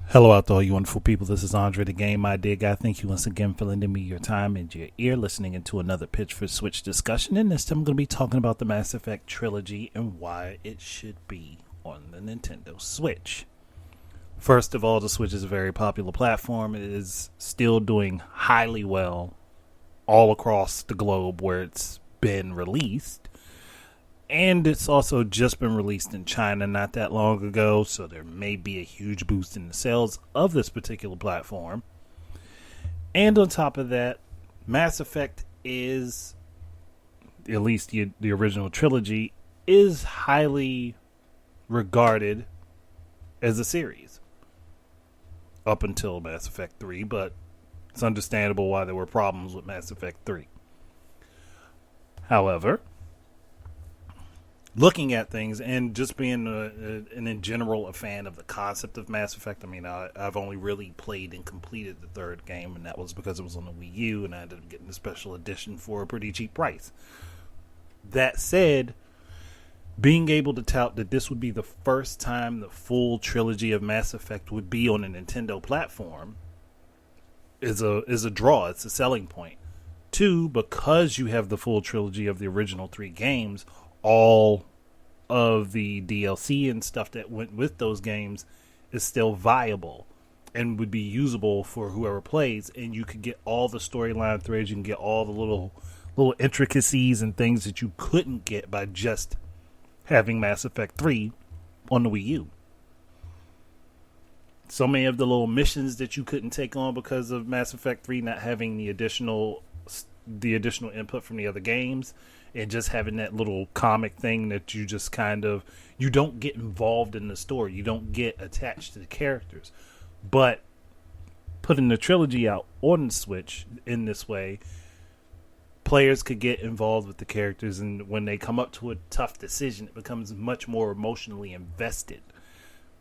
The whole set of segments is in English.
Hello out to all you wonderful people. This is Andre the Game My Dear Guy. Thank you once again for lending me your time and your ear listening into another Pitch for Switch discussion. And this time I'm going to be talking about the Mass Effect Trilogy and why it should be on the Nintendo Switch. First of all, the Switch is a very popular platform. It is still doing highly well all across the globe where it's been released. And it's also just been released in China not that long ago, so there may be a huge boost in the sales of this particular platform. And on top of that, Mass Effect is, at least the original trilogy, is highly regarded as a series. Up until Mass Effect 3, but it's understandable why there were problems with Mass Effect 3. However, looking at things and just being in general a fan of the concept of Mass Effect. I mean, I've only really played and completed the third game, and that was because it was on the Wii U, and I ended up getting the special edition for a pretty cheap price. That said, being able to tout that this would be the first time the full trilogy of Mass Effect would be on a Nintendo platform is a draw. It's a selling point. Two, because you have the full trilogy of the original three games, all of the DLC and stuff that went with those games is still viable and would be usable for whoever plays, and you could get all the storyline threads, you can get all the little intricacies and things that you couldn't get by just having Mass Effect 3 on the Wii U. So many of the little missions that you couldn't take on because of Mass Effect 3 not having the additional input from the other games, and just having that little comic thing that you just you don't get involved in the story. You don't get attached to the characters. But putting the trilogy out on the Switch in this way, players could get involved with the characters, and when they come up to a tough decision, it becomes much more emotionally invested,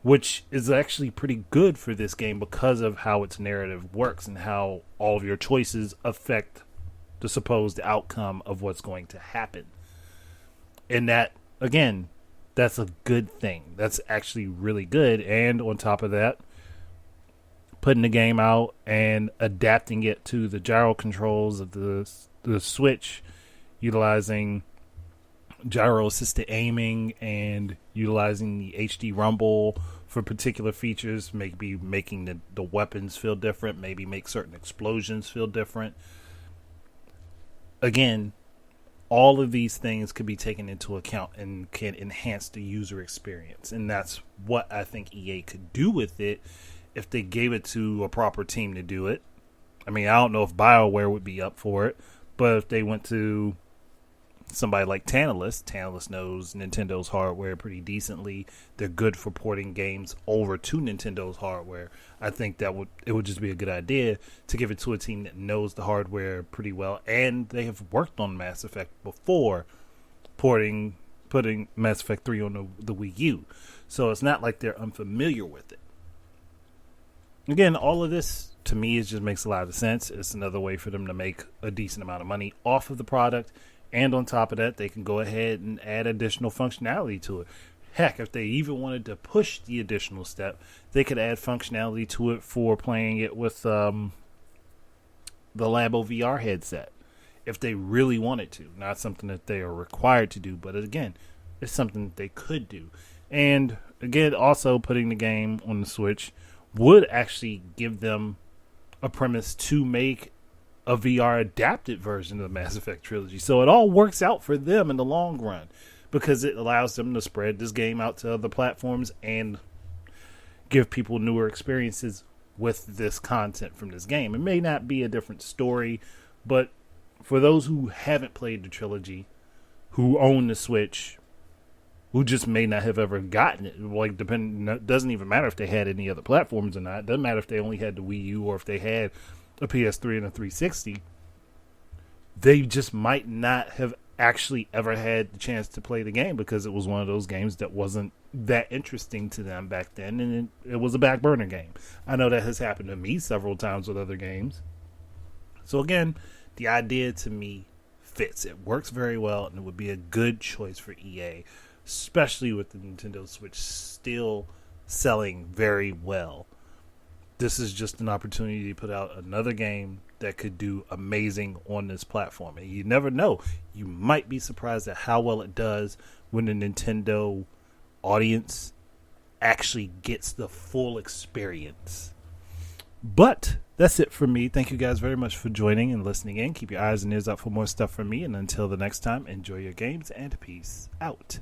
which is actually pretty good for this game because of how its narrative works and how all of your choices affect the supposed outcome of what's going to happen. And that, again, that's a good thing. That's actually really good. And on top of that, putting the game out and adapting it to the gyro controls of the Switch, utilizing gyro assisted aiming and utilizing the HD rumble for particular features, maybe making the weapons feel different, maybe make certain explosions feel different. Again, all of these things could be taken into account and can enhance the user experience. And that's what I think EA could do with it if they gave it to a proper team to do it. I mean, I don't know if BioWare would be up for it, but if they went to somebody like Tantalus knows Nintendo's hardware pretty decently. They're good for porting games over to Nintendo's hardware. I think it would just be a good idea to give it to a team that knows the hardware pretty well, and they have worked on Mass Effect before, putting Mass Effect 3 on the Wii U. So it's not like they're unfamiliar with it. Again, all of this to me just makes a lot of sense. It's another way for them to make a decent amount of money off of the product. And on top of that, they can go ahead and add additional functionality to it. Heck, if they even wanted to push the additional step, they could add functionality to it for playing it with the Labo VR headset. If they really wanted to. Not something that they are required to do, but again, it's something that they could do. And again, also putting the game on the Switch would actually give them a premise to make a VR adapted version of the Mass Effect trilogy. So it all works out for them in the long run because it allows them to spread this game out to other platforms and give people newer experiences with this content from this game. It may not be a different story, but for those who haven't played the trilogy, who own the Switch, who just may not have ever gotten it, doesn't even matter if they had any other platforms or not. It doesn't matter if they only had the Wii U or if they had a PS3 and a 360. They just might not have actually ever had the chance to play the game because it was one of those games that wasn't that interesting to them back then, and it was a back burner game. I know that has happened to me several times with other games. So again, the idea to me fits. It works very well, and it would be a good choice for EA, especially with the Nintendo Switch still selling very well. this is just an opportunity to put out another game that could do amazing on this platform. And you never know. You might be surprised at how well it does when the Nintendo audience actually gets the full experience. But that's it for me. Thank you guys very much for joining and listening in. Keep your eyes and ears out for more stuff from me. And until the next time, enjoy your games and peace out.